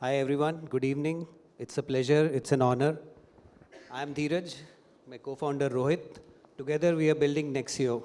Hi everyone, good evening. It's a pleasure, it's an honor. I'm Dhiraj, my co-founder Rohit. Together we are building Nexxio.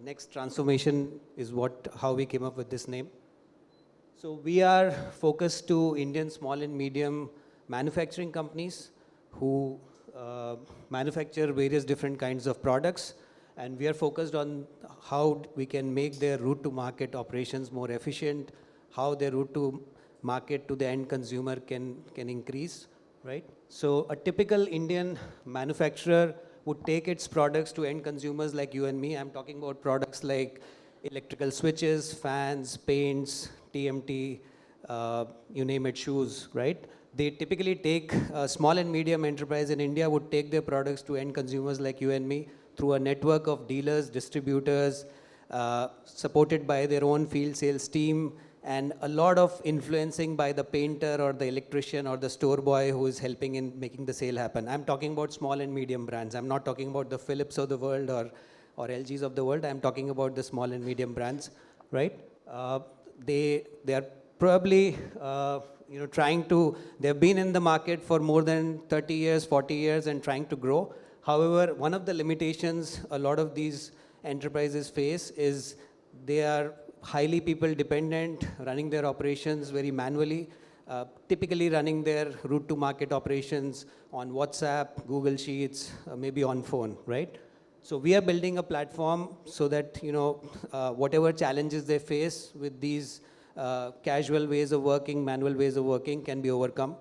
Next transformation is how we came up with this name. So we are focused to Indian small and medium manufacturing companies who manufacture various different kinds of products, and we are focused on how we can make their route to market operations more efficient, how their route to market to the end consumer can increase, right? So a typical Indian manufacturer would take its products to end consumers like you and me. I'm talking about products like electrical switches, fans, paints, TMT, you name it, shoes, right? They typically take, a small and medium enterprise in India would take their products to end consumers like you and me through a network of dealers, distributors, supported by their own field sales team, and a lot of influencing by the painter or the electrician or the store boy who is helping in making the sale happen. I'm talking about small and medium brands. I'm not talking about the Philips of the world or LGs of the world. I'm talking about the small and medium brands, right? They are probably they've been in the market for more than 30 years, 40 years and trying to grow. However, one of the limitations a lot of these enterprises face is they are highly people dependent, running their operations very manually, typically running their route to market operations on WhatsApp, Google Sheets, maybe on phone, right? So we are building a platform so that, whatever challenges they face with these casual ways of working, manual ways of working can be overcome.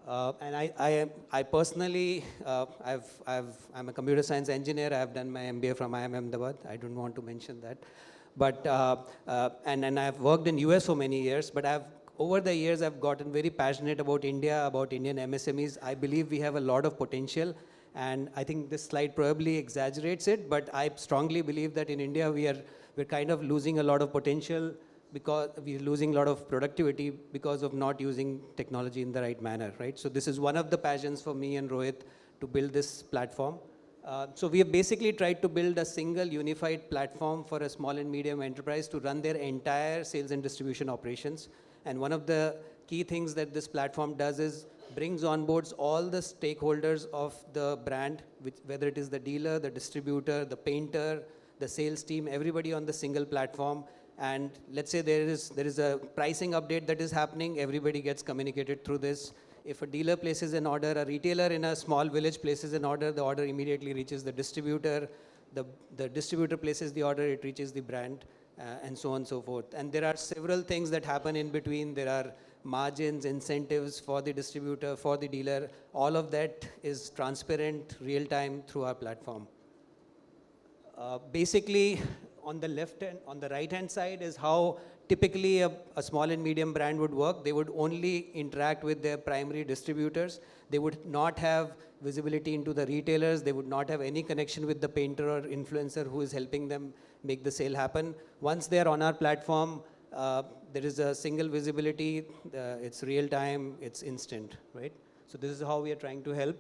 And I personally, I'm a computer science engineer. I've done my MBA from IIM Ahmedabad. I don't want to mention that. But, and I've worked in US for many years, but over the years, I've gotten very passionate about India, about Indian MSMEs. I believe we have a lot of potential, and I think this slide probably exaggerates it, but I strongly believe that in India, we're kind of losing a lot of potential because we're losing a lot of productivity because of not using technology in the right manner, right? So this is one of the passions for me and Rohit to build this platform. So we have basically tried to build a single unified platform for a small and medium enterprise to run their entire sales and distribution operations. And one of the key things that this platform does is brings on boards all the stakeholders of the brand, whether it is the dealer, the distributor, the painter, the sales team, everybody on the single platform. And let's say there is a pricing update that is happening, everybody gets communicated through this. If a dealer places an order, a retailer in a small village places an order, the order immediately reaches the distributor. The distributor places the order, it reaches the brand, and so on and so forth. And there are several things that happen in between. There are margins, incentives for the distributor, for the dealer. All of that is transparent, real-time through our platform. Basically, on the right-hand side is how typically a small and medium brand would work. They would only interact with their primary distributors. They would not have visibility into the retailers. They would not have any connection with the painter or influencer who is helping them make the sale happen. Once they're on our platform, there is a single visibility. It's real time, it's instant, right? So this is how we are trying to help.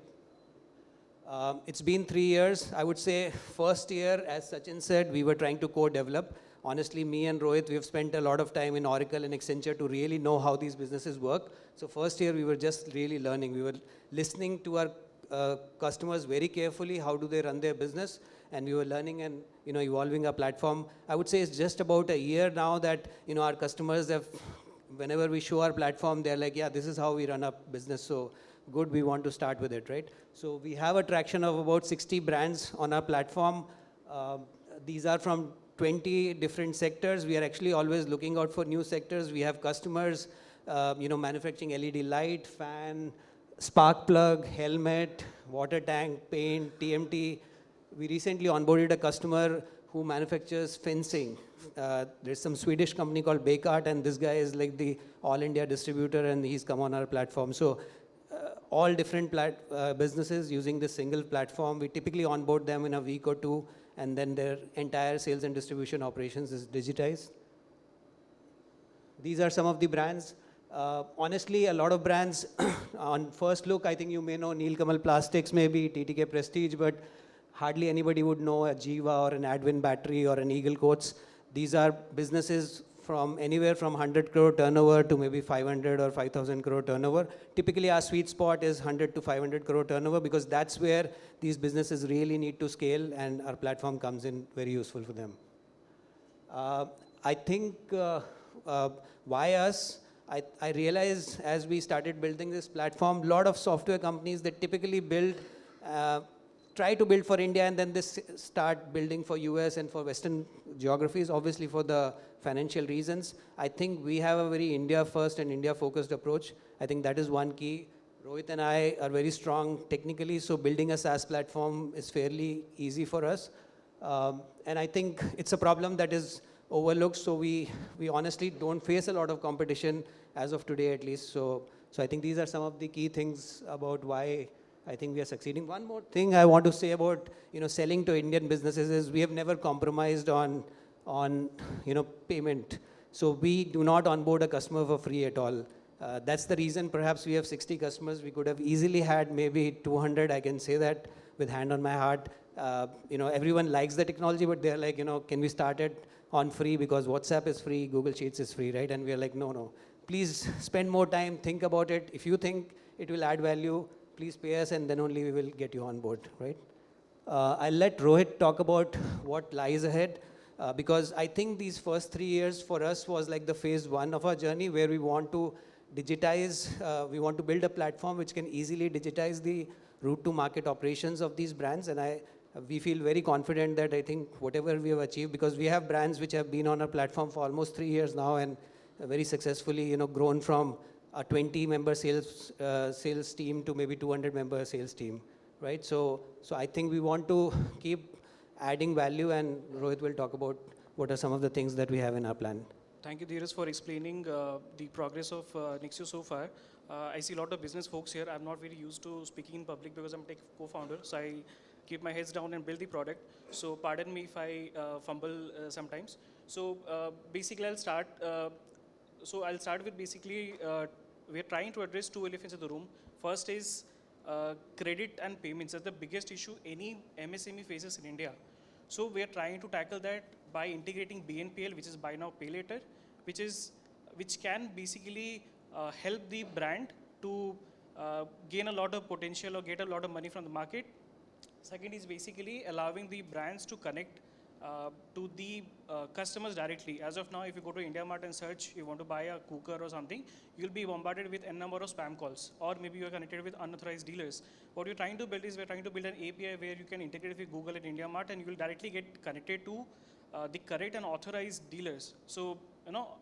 It's been 3 years. I would say first year, as Sachin said, we were trying to co-develop. Honestly, me and Rohit, we have spent a lot of time in Oracle and Accenture to really know how these businesses work. So first year, we were just really learning. We were listening to our customers very carefully, how do they run their business, and we were learning and evolving our platform. I would say it's just about a year now that our customers have, whenever we show our platform, they're like, yeah, this is how we run our business. So good, we want to start with it, right? So we have a traction of about 60 brands on our platform. These are from 20 different sectors. We are actually always looking out for new sectors. We have customers, manufacturing LED light, fan, spark plug, helmet, water tank, paint, TMT. We recently onboarded a customer who manufactures fencing. There's some Swedish company called Bakart, and this guy is like the all India distributor, and he's come on our platform. So all different businesses using this single platform. We typically onboard them in a week or two, and then their entire sales and distribution operations is digitized. These are some of the brands. Honestly, a lot of brands, on first look, I think you may know Nilkamal Plastics, maybe TTK Prestige, but hardly anybody would know a Jiva or an Advin Battery or an Eagle Coats. These are businesses from anywhere from 100 crore turnover to maybe 500 or 5,000 crore turnover. Typically, our sweet spot is 100 to 500 crore turnover because that's where these businesses really need to scale, and our platform comes in very useful for them. I think why us? I realized as we started building this platform, a lot of software companies that typically build, try to build for India and then they start building for US and for Western geographies, obviously for the financial reasons. I think we have a very India first and India focused approach. I think that is one key. Rohit and I are very strong technically, so building a SaaS platform is fairly easy for us. And I think it's a problem that is overlooked, so we honestly don't face a lot of competition as of today at least. So I think these are some of the key things about why I think we are succeeding. One more thing I want to say about selling to Indian businesses is we have never compromised on payment. So we do not onboard a customer for free at all. That's the reason perhaps we have 60 customers. We could have easily had maybe 200, I can say that with hand on my heart. Everyone likes the technology, but they're like, can we start it on free because WhatsApp is free, Google Sheets is free, right? And we're like, no. Please spend more time, think about it. If you think it will add value, please pay us and then only we will get you on board, right? I'll let Rohit talk about what lies ahead because I think these first 3 years for us was like the phase 1 of our journey where we want to digitize, we want to build a platform which can easily digitize the route to market operations of these brands. And we feel very confident that I think whatever we have achieved, because we have brands which have been on our platform for almost 3 years now and very successfully, grown from a 20-member sales team to maybe 200-member sales team, right? So I think we want to keep adding value, and Rohit will talk about what are some of the things that we have in our plan. Thank you, Dhiraj, for explaining the progress of Nexxio so far. I see a lot of business folks here. I'm not very used to speaking in public because I'm tech co-founder, so I keep my heads down and build the product. So pardon me if I fumble sometimes. So basically, I'll start with basically, we're trying to address 2 elephants in the room. First is credit and payments. That's the biggest issue any MSME faces in India. So we're trying to tackle that by integrating BNPL, which is buy now, pay later, which can basically help the brand to gain a lot of potential or get a lot of money from the market. Second is basically allowing the brands to connect to the customers directly. As of now, if you go to IndiaMart and search, you want to buy a cooker or something, you'll be bombarded with n number of spam calls, or maybe you're connected with unauthorized dealers. What we're trying to build is we're trying to build an API where you can integrate with Google and IndiaMart, and you will directly get connected to the correct and authorized dealers. So,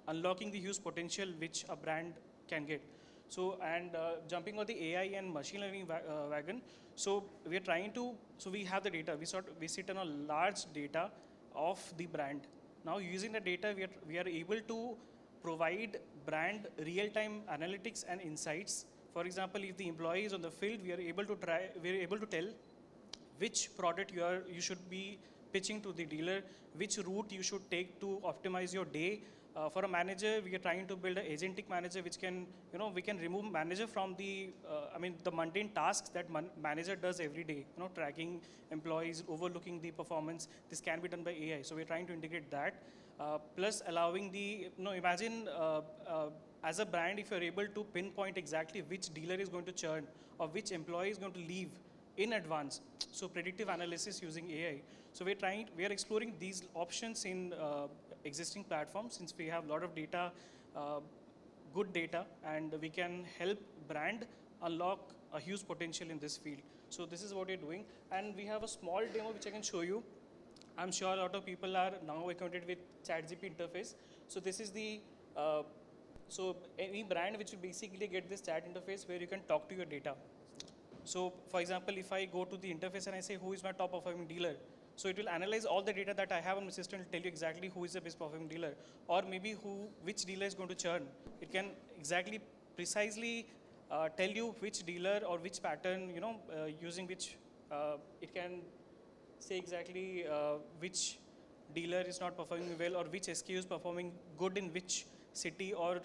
unlocking the huge potential which a brand can get. So, and jumping on the AI and machine learning wagon. So we are trying to, so we have the data. We sit on a large data of the brand. Now using the data, we are able to provide brand real-time analytics and insights. For example, if the employee is on the field, we are able to tell which product you should be pitching to the dealer, which route you should take to optimize your day. For a manager, we are trying to build an agentic manager which can, we can remove manager from the mundane tasks that manager does every day, tracking employees, overlooking the performance. This can be done by AI. So we're trying to integrate that. Plus allowing the, imagine as a brand, if you're able to pinpoint exactly which dealer is going to churn or which employee is going to leave in advance. So predictive analysis using AI. So we are exploring these options in existing platforms since we have a lot of data, good data, and we can help brand unlock a huge potential in this field. So this is what we're doing. And we have a small demo which I can show you. I'm sure a lot of people are now acquainted with ChatGPT interface. So this is the, so any brand which will basically get this chat interface where you can talk to your data. So for example, if I go to the interface and I say, who is my top performing dealer? So it will analyze all the data that I have on my system and tell you exactly who is the best performing dealer, or maybe which dealer is going to churn. It can exactly, precisely tell you which dealer or which pattern, using which it can say exactly which dealer is not performing well or which SKU is performing good in which city, or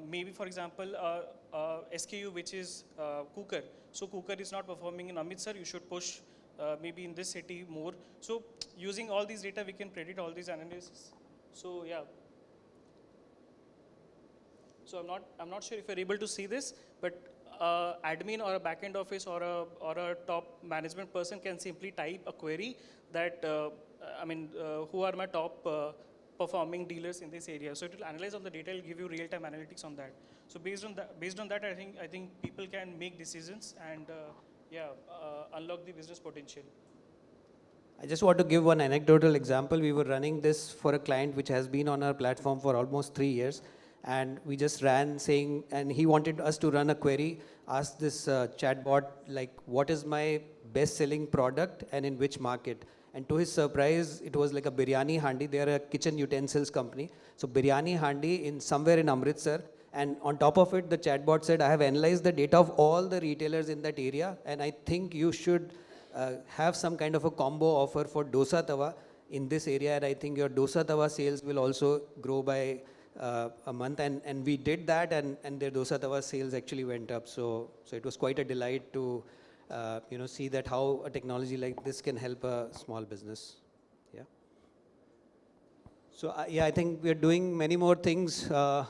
maybe for example, SKU which is cooker. So cooker is not performing in Amritsar, you should push maybe in this city more. So using all these data, we can predict all these analysis. So yeah. So I'm not sure if you're able to see this, but admin or a backend office or a top management person can simply type a query that, who are my top performing dealers in this area. So it will analyze all the data, it will give you real-time analytics on that. So based on that, I think people can make decisions and unlock the business potential. I just want to give one anecdotal example. We were running this for a client which has been on our platform for almost 3 years. And we just ran saying, and he wanted us to run a query, ask this chatbot, like, what is my best selling product and in which market? And to his surprise, it was like a biryani handi. They are a kitchen utensils company. So biryani handi in somewhere in Amritsar. And on top of it, the chatbot said, I have analyzed the data of all the retailers in that area. And I think you should have some kind of a combo offer for dosa tawa in this area. And I think your dosa tawa sales will also grow by a month, and we did that, and their dosa tawa sales actually went up. So it was quite a delight to see that how a technology like this can help a small business. Yeah. So I think we are doing many more things. There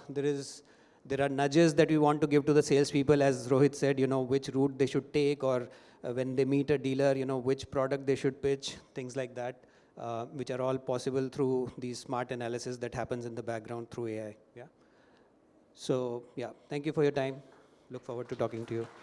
are nudges that we want to give to the salespeople, as Rohit said, which route they should take, or when they meet a dealer, which product they should pitch, things like that. Which are all possible through these smart analysis that happens in the background through AI. Yeah. So yeah, thank you for your time. Look forward to talking to you.